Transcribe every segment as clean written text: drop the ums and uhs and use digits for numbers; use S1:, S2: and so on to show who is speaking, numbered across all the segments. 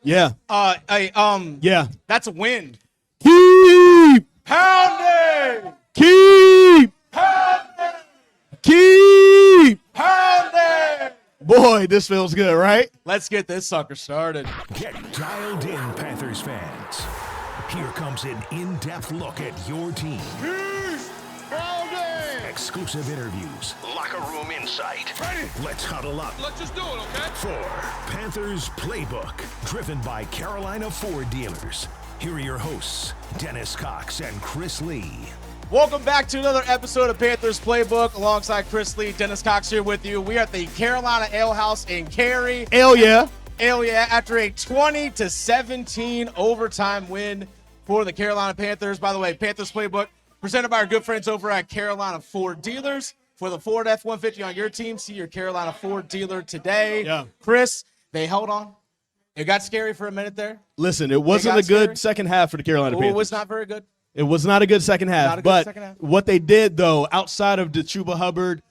S1: Yeah.
S2: Yeah. That's a win.
S1: Keep
S2: Pounding!
S1: Keep
S2: Pounding!
S1: Keep
S2: Pounding!
S1: Boy, this feels good, right?
S2: Let's get this sucker started.
S3: Get dialed in, Panthers fans. Here comes an in-depth look at your team. Exclusive interviews. Locker room insight. Ready? Let's huddle up.
S4: Let's just do it, okay?
S3: For Panthers Playbook, driven by Carolina Ford Dealers. Here are your hosts, Dennis Cox and Chris Lea.
S2: Welcome back to another episode of Panthers Playbook alongside Chris Lea. Dennis Cox here with you. We are at the Carolina Ale House in Cary.
S1: Hell yeah.
S2: Hell yeah. After a 20-17 overtime win for the Carolina Panthers. By the way, Panthers Playbook presented by our good friends over at Carolina Ford Dealers. For the Ford F-150 on your team, see your Carolina Ford dealer today.
S1: Yeah.
S2: Chris, they held on. It got scary for a minute there.
S1: Listen, it wasn't a good second half for the Carolina Panthers.
S2: It was not very good.
S1: It was not a good second half. What they did, though, outside of the Chuba Hubbard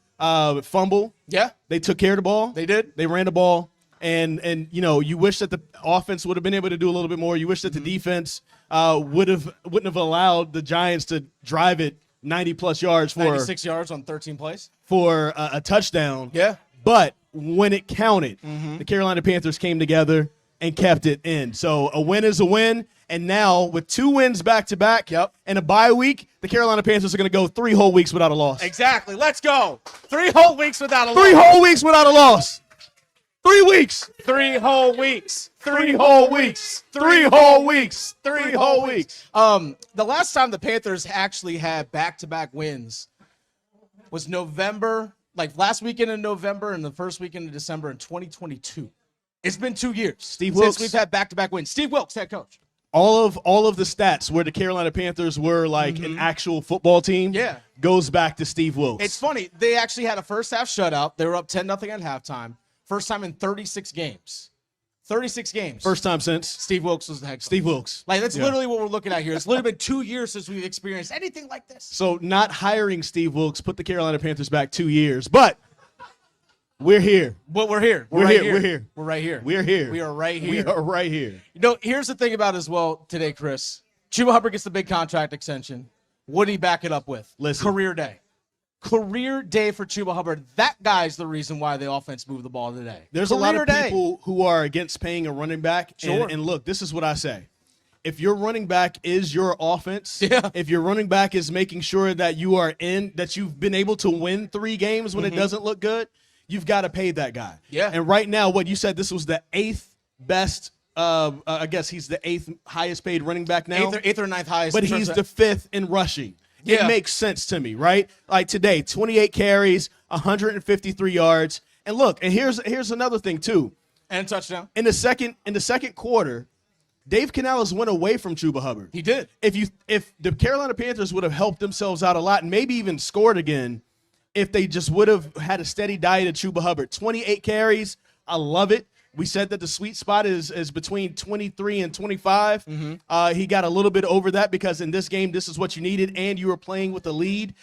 S1: fumble,
S2: yeah,
S1: they took care of the ball.
S2: They did.
S1: They ran the ball. And you know, you wish that the offense would have been able to do a little bit more. You wish that the defense wouldn't have allowed the Giants to drive it 90-plus yards for
S2: 96 yards on 13 plays
S1: for a touchdown.
S2: Yeah.
S1: But when it counted, the Carolina Panthers came together and kept it in. So a win is a win. And now with 2 wins back-to-back and a bye week, the Carolina Panthers are going to go 3 whole weeks without a loss.
S2: Exactly. Let's go. 3 whole weeks without a loss.
S1: 3 whole weeks without a loss. 3 weeks.
S2: 3 whole weeks.
S1: 3 whole weeks. 3 whole weeks. 3 whole weeks.
S2: The last time the Panthers actually had back-to-back wins was November, like last weekend in November and the first weekend of December in 2022. It's been 2 years
S1: Steve Wilks.
S2: since we've had back-to-back wins. Steve Wilks, head coach.
S1: All of the stats where the Carolina Panthers were like an actual football team goes back to Steve Wilks.
S2: It's funny. They actually had a first-half shutout. They were up 10-0 at halftime. First time in 36 games. 36 games.
S1: First time since
S2: Steve Wilks was the head coach.
S1: Steve Wilks.
S2: Like, that's literally what we're looking at here. It's literally been 2 years since we've experienced anything like this.
S1: So not hiring Steve Wilks put the Carolina Panthers back 2 years. But we're here.
S2: But we're here.
S1: We're
S2: right
S1: here. We're here.
S2: We're right here.
S1: We're here.
S2: We are right here.
S1: We are right here.
S2: You know, here's the thing about it as well today, Chris. Chuba Hubbard gets the big contract extension. What did he back it up with?
S1: Listen.
S2: Career day. Career day for Chuba Hubbard. That guy's the reason why the offense moved the ball today.
S1: There's a lot of people who are against paying a running back.
S2: Sure.
S1: And look, this is what I say. If your running back is your offense, if your running back is making sure that you are that you've been able to win 3 games when it doesn't look good, you've got to pay that guy.
S2: Yeah.
S1: And right now, what you said, this was the 8th best, I guess he's the 8th highest paid running back now.
S2: 8th or 9th highest.
S1: But he's the 5th in rushing. It makes sense to me, right? Like today, 28 carries, 153 yards. And look, and here's another thing too.
S2: And a touchdown.
S1: In the second quarter, Dave Canales went away from Chuba Hubbard.
S2: He did.
S1: If the Carolina Panthers would have helped themselves out a lot and maybe even scored again, if they just would have had a steady diet of Chuba Hubbard. 28 carries, I love it. We said that the sweet spot is between 23 and 25. He got a little bit over that because in this game, this is what you needed, and you were playing with a lead.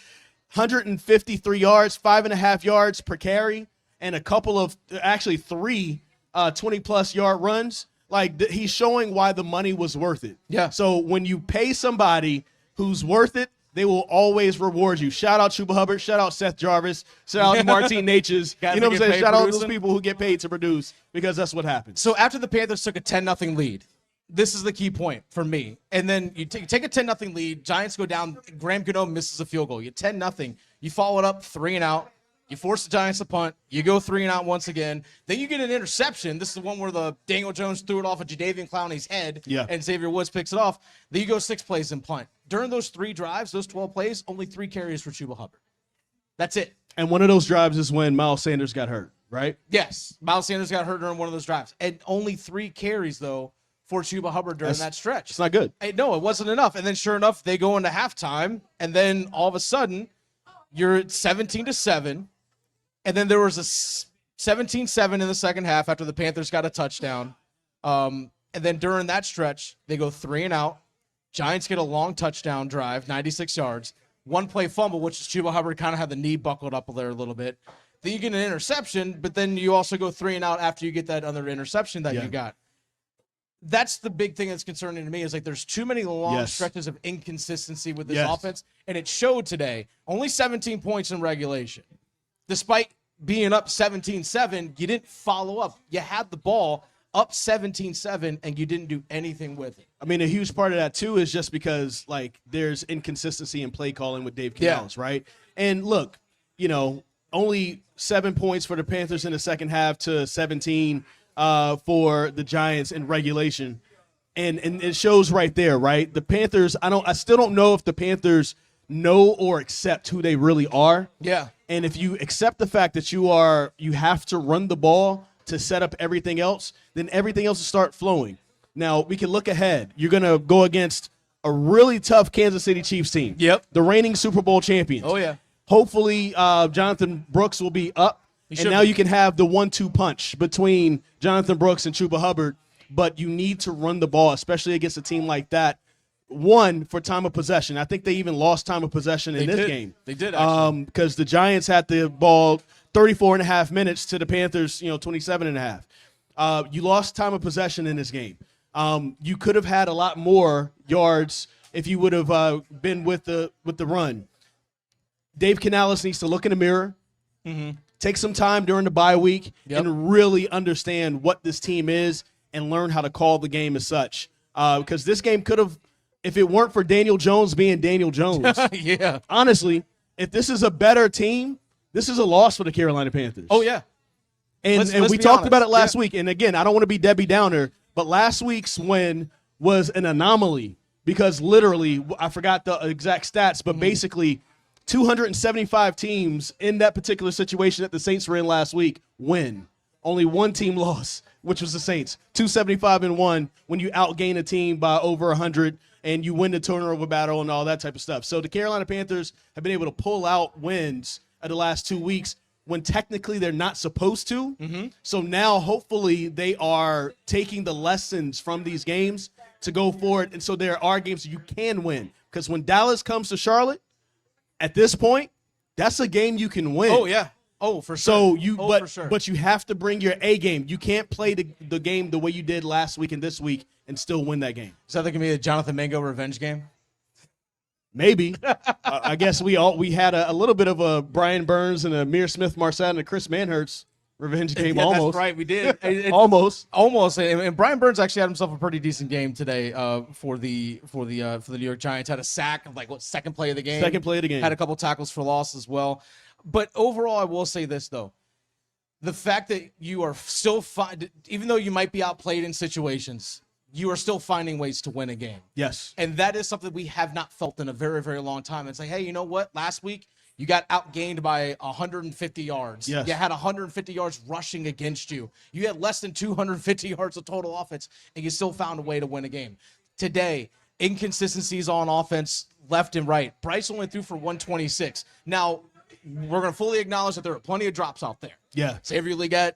S1: 153 yards, 5.5 yards per carry, and a couple of, actually 3 20-plus yard runs. Like, he's showing why the money was worth it.
S2: Yeah.
S1: So when you pay somebody who's worth it, they will always reward you. Shout out Chuba Hubbard. Shout out Seth Jarvis. Shout out Martine Natchez. You know what I'm saying? Shout out those people who get paid to produce because that's what happens.
S2: So after the Panthers took a 10-0 lead, this is the key point for me. And then you take a 10-0 lead. Giants go down. Graham Gano misses a field goal. You 10-0. You follow it up 3 and out. You force the Giants to punt. You go 3 and out once again. Then you get an interception. This is the one where the Daniel Jones threw it off of Jadeveon Clowney's head, and Xavier Woods picks it off. Then you go 6 plays and punt. During those 3 drives, those 12 plays, only 3 carries for Chuba Hubbard. That's it.
S1: And one of those drives is when Miles Sanders got hurt, right?
S2: Yes. Miles Sanders got hurt during one of those drives. And only 3 carries, though, for Chuba Hubbard during that stretch.
S1: It's not good.
S2: No, it wasn't enough. And then sure enough, they go into halftime, and then all of a sudden, you're at 17-7. And then there was a 17-7 in the second half after the Panthers got a touchdown. And then during that stretch, they go 3 and out. Giants get a long touchdown drive, 96 yards. 1 play fumble, which is Chuba Hubbard kind of had the knee buckled up there a little bit. Then you get an interception, but then you also go 3 and out after you get that other interception that you got. that's the big thing that's concerning to me is like there's too many long
S1: Yes.
S2: stretches of inconsistency with this
S1: Yes.
S2: offense, and it showed today. Only 17 points in regulation. Despite being up 17-7, you didn't follow up. You had the ball up 17-7, and you didn't do anything with it.
S1: I mean, a huge part of that, too, is just because, like, there's inconsistency in play calling with Dave Canales, right? And, look, you know, only 7 points for the Panthers in the second half to 17 for the Giants in regulation. And it shows right there, right? The Panthers, I still don't know if the Panthers know or accept who they really are.
S2: Yeah.
S1: And if you accept the fact that you have to run the ball to set up everything else, then everything else will start flowing. Now, we can look ahead. You're going to go against a really tough Kansas City Chiefs team.
S2: Yep.
S1: The reigning Super Bowl champions.
S2: Oh, yeah.
S1: Hopefully, Jonathan Brooks will be up. And now you can have the 1-2 punch between Jonathan Brooks and Chuba Hubbard. But you need to run the ball, especially against a team like that. One, for time of possession. I think they even lost time of possession in this game.
S2: They did, actually.
S1: Because the Giants had the ball 34 and a half minutes to the Panthers, 27 and a half. You lost time of possession in this game. You could have had a lot more yards if you would have been with the run. Dave Canales needs to look in the mirror, take some time during the bye week, and really understand what this team is and learn how to call the game as such. Because this game could have, if it weren't for Daniel Jones being Daniel Jones,
S2: Yeah.
S1: honestly, if this is a better team, this is a loss for the Carolina Panthers.
S2: Oh, yeah.
S1: And
S2: Let's
S1: we
S2: be
S1: talked
S2: honest.
S1: about it last
S2: Yeah.
S1: week. And again, I don't want to be Debbie Downer, but last week's win was an anomaly because literally, I forgot the exact stats, but basically 275 teams in that particular situation that the Saints were in last week win. Only one team lost, which was the Saints. 275-1 when you outgain a team by over 100 and you win the turnover battle and all that type of stuff. So the Carolina Panthers have been able to pull out wins of the last 2 weeks when technically they're not supposed to. So now hopefully they are taking the lessons from these games to go forward. And so there are games you can win. Because when Dallas comes to Charlotte, at this point, that's a game you can win.
S2: Oh, yeah. Oh, for
S1: So
S2: sure. For sure.
S1: but you have to bring your A game. You can't play the game the way you did last week and this week and still win that game.
S2: Is that going to be a Jonathan Mango revenge game?
S1: Maybe. I guess we had a little bit of a Brian Burns and a Amir Smith-Marset and a Chris Manhertz revenge game.
S2: Yeah,
S1: almost.
S2: That's right. We did.
S1: Almost.
S2: Almost. And Brian Burns actually had himself a pretty decent game today for the New York Giants. Had a sack of second play of the game.
S1: Second play of the game.
S2: Had a couple tackles for loss as well. But overall, I will say this, though. The fact that you are still even though you might be outplayed in situations, you are still finding ways to win a game.
S1: Yes.
S2: And that is something we have not felt in a very, very long time. It's like, hey, you know what? Last week, you got outgained by 150 yards.
S1: Yes.
S2: You had 150 yards rushing against you. You had less than 250 yards of total offense, and you still found a way to win a game. Today, inconsistencies on offense left and right. Bryce only threw for 126. Now, we're going to fully acknowledge that there are plenty of drops out there.
S1: Yeah.
S2: Xavier Legette,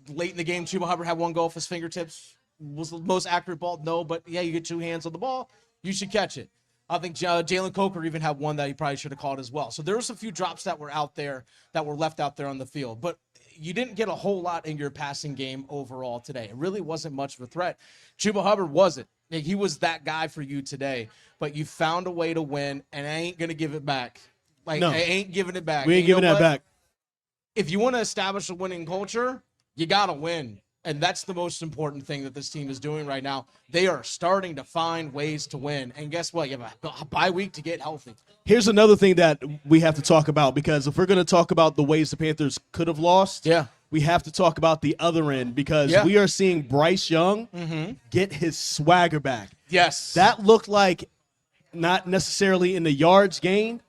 S2: late in the game, Chuba Hubbard had one go off his fingertips. Was the most accurate ball? No, but yeah, you get two hands on the ball, you should catch it. I think Jalen Coker even had one that he probably should have caught as well. So there was a few drops that were out there that were left out there on the field. But you didn't get a whole lot in your passing game overall today. It really wasn't much of a threat. Chuba Hubbard wasn't. He was that guy for you today. But you found a way to win, and I ain't going to give it back.
S1: No.
S2: I ain't giving it back.
S1: We ain't giving that back.
S2: If you want to establish a winning culture, you got to win. And that's the most important thing that this team is doing right now. They are starting to find ways to win. And guess what? You have a bye week to get healthy.
S1: Here's another thing that we have to talk about, because if we're going to talk about the ways the Panthers could have lost, we have to talk about the other end, because we are seeing Bryce Young get his swagger back.
S2: Yes.
S1: That looked like not necessarily in the yards gained,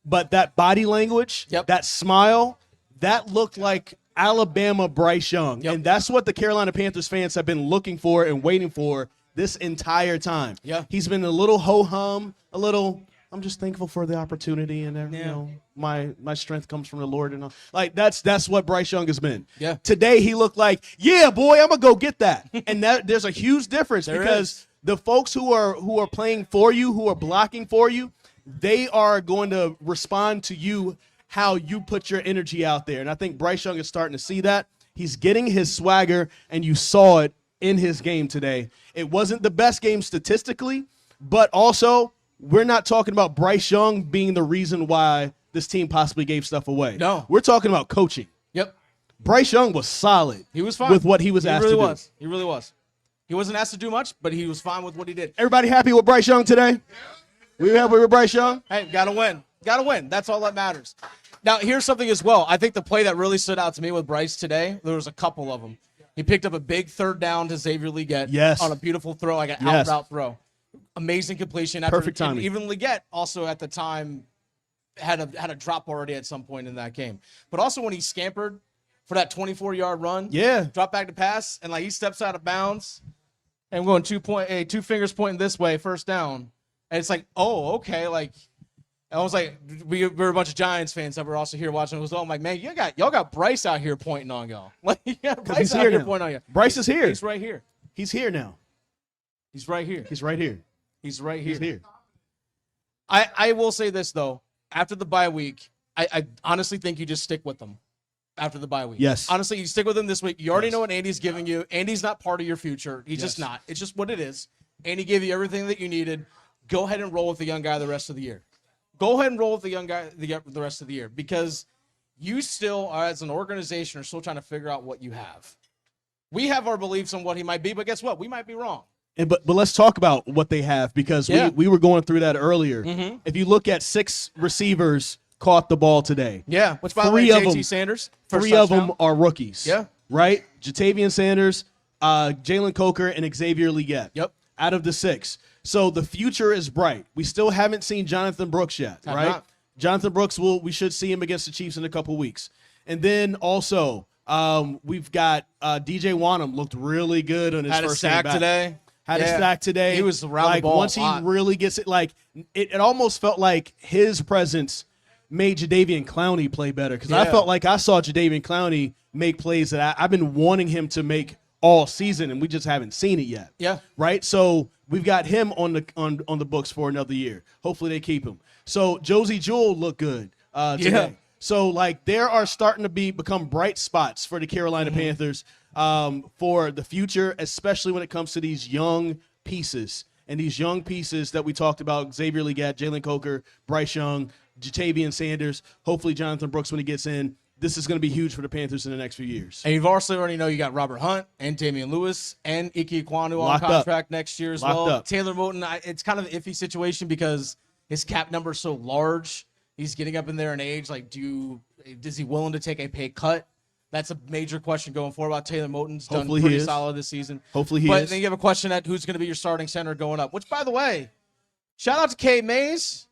S1: but that body language, that smile, that looked like Alabama Bryce Young. And that's what the Carolina Panthers fans have been looking for and waiting for this entire time. He's been a little ho-hum, a little, I'm just thankful for the opportunity, and you know, my strength comes from the Lord. And like that's what Bryce Young has been. Today he looked like, yeah, boy, I'm gonna go get that. And that there's a huge difference, because the folks who are playing for you, who are blocking for you, they are going to respond to you how you put your energy out there. And I think Bryce Young is starting to see that. He's getting his swagger, and you saw it in his game today. It wasn't the best game statistically, but also we're not talking about Bryce Young being the reason why this team possibly gave stuff away.
S2: No.
S1: We're talking about coaching.
S2: Yep.
S1: Bryce Young was solid.
S2: He was fine
S1: with what he was asked to do.
S2: He really was. He wasn't asked to do much, but he was fine with what he did.
S1: Everybody happy with Bryce Young today? We happy with Bryce Young?
S2: Hey, got to win. Got to win. That's all that matters. Now, here's something as well. I think the play that really stood out to me with Bryce today, there was a couple of them. He picked up a big third down to Xavier Legette on a beautiful throw, like an out route throw. Amazing completion.
S1: Perfect timing.
S2: Even Legette also at the time had a drop already at some point in that game. But also when he scampered for that 24-yard run, drop back to pass, and like he steps out of bounds, and we're going 2 fingers pointing this way, first down. And it's like, oh, okay. Like, I was like, we were a bunch of Giants fans that were also here watching. It was all like, man, y'all got Bryce out here pointing on y'all. Like, you got Bryce out here pointing on you.
S1: Bryce is here.
S2: He's right here.
S1: He's here now.
S2: He's right here.
S1: He's right here.
S2: He's right here.
S1: He's here.
S2: I will say this, though. After the bye week, I honestly think you just stick with them after the bye week.
S1: Yes.
S2: Honestly, you stick with them this week. You already know what Andy's giving you. Andy's not part of your future. He's just not. It's just what it is. Andy gave you everything that you needed. Go ahead and roll with the young guy the rest of the year. Go ahead and roll with the young guy the rest of the year, because you still, as an organization, are still trying to figure out what you have. We have our beliefs on what he might be, but guess what? We might be wrong.
S1: But let's talk about what they have, because we were going through that earlier.
S2: Mm-hmm.
S1: If you look at 6 receivers caught the ball today.
S2: Yeah, which by the way, JT Sanders.
S1: 3 of them are rookies.
S2: Yeah.
S1: Right? Jadeveon Sanders, Jalen Coker, and Xavier Legette.
S2: Yep.
S1: Out of the 6. So the future is bright. We still haven't seen Jonathon Brooks yet, right? Jonathon Brooks, we should see him against the Chiefs in a couple weeks. And then also we've got DJ Wanham looked really good on his first game back. Had a sack today.
S2: He was around the ball
S1: once he really gets it, like it almost felt like his presence made Jadeveon Clowney play better, because I felt like I saw Jadeveon Clowney make plays that I've been wanting him to make all season, and we just haven't seen it yet.
S2: Yeah.
S1: Right? So we've got him on the books for another year. Hopefully they keep him. So Josie Jewell looked good today.
S2: Yeah.
S1: So like there are starting to become bright spots for the Carolina Panthers for the future, especially when it comes to these young pieces. And these young pieces that we talked about, Xavier Legette, Jalen Coker, Bryce Young, Jadeveon Sanders, hopefully Jonathon Brooks when he gets in. This is going to be huge for the Panthers in the next few years.
S2: And you've also already know you got Robert Hunt and Damian Lewis and Ike Ekwonu on contract next year as well. Taylor Moton, it's kind of an iffy situation because his cap number is so large. He's getting up in there in age. Like, is he willing to take a pay cut? That's a major question going forward about Taylor Moton's done pretty solid this season.
S1: Hopefully he is.
S2: But then you have a question at who's going to be your starting center going up, which, by the way, shout out to K. Mays.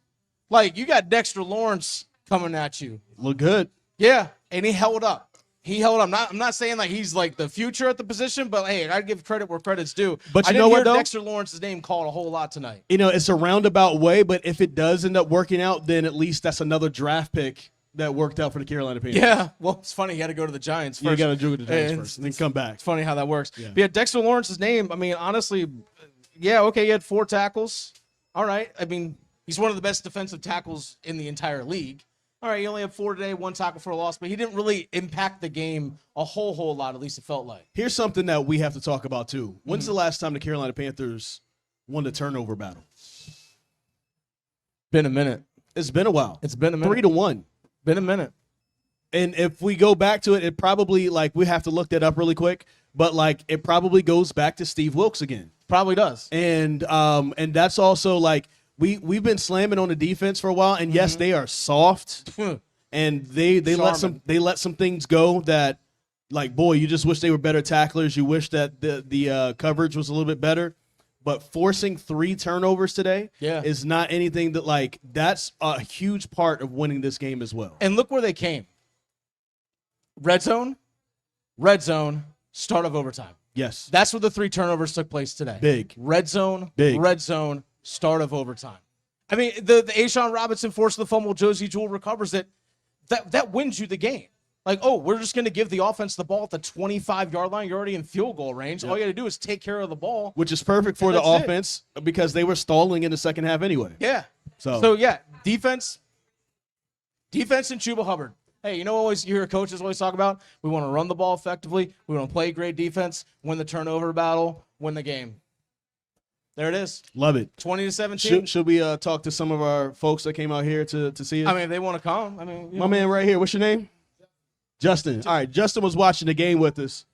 S2: Like, you got Dexter Lawrence coming at you.
S1: Look good.
S2: Yeah, and he held up. I'm not saying like he's like the future at the position, but hey, I gotta give credit where credit's due.
S1: But
S2: I
S1: know what, though?
S2: Dexter Lawrence's name called a whole lot tonight.
S1: It's a roundabout way, but if it does end up working out, then at least that's another draft pick that worked out for the Carolina Panthers.
S2: Yeah, well, it's funny. He had to go to the Giants first.
S1: You got to do it to the Giants first, and then come back.
S2: It's funny how that works.
S1: Yeah.
S2: But yeah, Dexter Lawrence's name, I mean, honestly, yeah, okay, he had 4 tackles. All right. I mean, he's one of the best defensive tackles in the entire league. All right, he only had 4 today, 1 tackle for a loss, but he didn't really impact the game a whole lot, at least it felt like.
S1: Here's something that we have to talk about, too. When's the last time the Carolina Panthers won the turnover battle?
S2: Been a minute.
S1: It's been a while.
S2: It's been a minute.
S1: 3-1.
S2: Been a minute.
S1: And if we go back to it, it probably, like, we have to look that up really quick, but, like, it probably goes back to Steve Wilkes again.
S2: Probably does.
S1: And that's also, like, We've been slamming on the defense for a while, and yes, they are soft, and they let some things go that, like, boy, you just wish they were better tacklers. You wish that the coverage was a little bit better, but forcing 3 turnovers today is not anything that, like, that's a huge part of winning this game as well.
S2: And look where they came. Red zone, start of overtime.
S1: Yes,
S2: that's where the 3 turnovers took place today.
S1: Big
S2: red zone, start of overtime. I mean, the A'Shawn Robinson forced the fumble, Josie Jewell recovers it. That wins you the game. Like, oh, we're just going to give the offense the ball at the 25-yard line. You're already in field goal range. All you got to do is take care of the ball.
S1: Which is perfect for the offense because they were stalling in the second half anyway.
S2: Yeah. So yeah, defense and Chuba Hubbard. Hey, you know what you hear coaches always talk about? We want to run the ball effectively. We want to play great defense, win the turnover battle, win the game. There it is.
S1: Love it.
S2: 20-17.
S1: Should we talk to some of our folks that came out here to see us?
S2: I mean, if they want to come. I mean,
S1: My man right here. What's your name? Justin. All right. Justin was watching the game with us.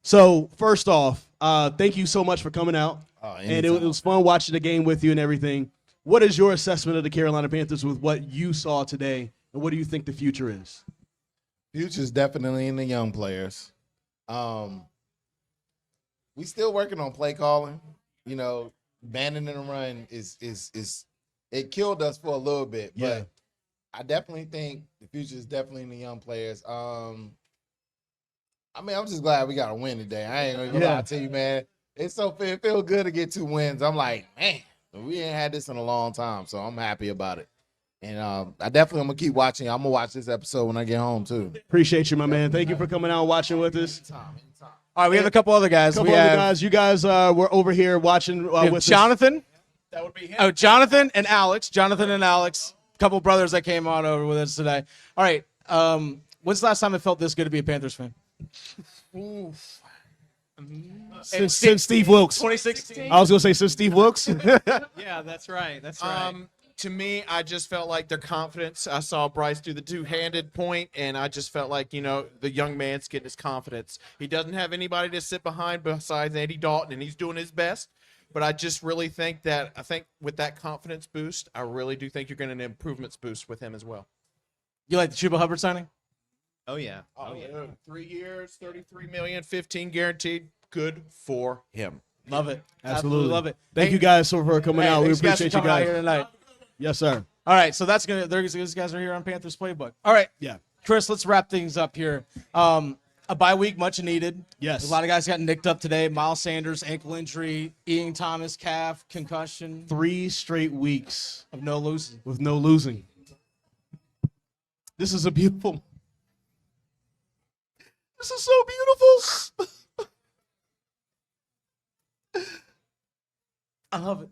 S1: So first off, thank you so much for coming out. And it was fun watching the game with you and everything. What is your assessment of the Carolina Panthers with what you saw today, and what do you think the future is?
S4: Future's definitely in the young players. We still working on play calling. You know, banning and run is it killed us for a little bit, but I definitely think the future is definitely in the young players. I mean, I'm just glad we got a win today. I ain't gonna lie to you, man. It feels good to get 2 wins. I'm like, man, we ain't had this in a long time, so I'm happy about it. And I definitely am gonna keep watching. I'm gonna watch this episode when I get home too.
S1: Appreciate you, my man. Thank you for coming out and watching with us.
S4: Anytime.
S2: All right, we have a couple other guys.
S1: You guys were over here watching with
S2: Jonathon.
S1: us. That would be him.
S2: Oh, Jonathon and Alex. A couple brothers that came on over with us today. All right. When's the last time it felt this good to be a Panthers fan?
S1: Since Steve Wilkes.
S2: 2016.
S1: I was gonna say since Steve Wilkes.
S5: Yeah, that's right. That's right. To me, I just felt like their confidence. I saw Bryce do the two-handed point, and I just felt like, you know, the young man's getting his confidence. He doesn't have anybody to sit behind besides Andy Dalton, and he's doing his best. But I just really think with that confidence boost, I really do think you're getting an improvements boost with him as well.
S2: You like the Chuba Hubbard signing?
S5: Oh, yeah. 3 years, $33 million, 15 guaranteed. Good for him.
S2: Love it.
S1: Absolutely
S2: love it.
S1: Thank you guys for coming out. We
S2: thanks,
S1: appreciate you
S2: for coming out
S1: guys.
S2: here tonight.
S1: Yes, sir.
S2: All right, so these guys are here on Panthers Playbook. All right.
S1: Yeah.
S2: Chris, let's wrap things up here. A bye week, much needed.
S1: Yes.
S2: A lot of guys got nicked up today. Miles Sanders, ankle injury. Ian Thomas, calf, concussion.
S1: 3 straight weeks
S2: Of no losing.
S1: with no losing. This is a beautiful. This is so beautiful.
S2: I love it.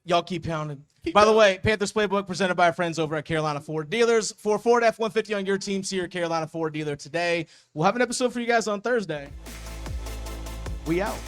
S2: Y'all keep pounding. By the way, Panthers Playbook presented by our friends over at Carolina Ford Dealers. For Ford F-150 on your team, see your Carolina Ford dealer today. We'll have an episode for you guys on Thursday. We out.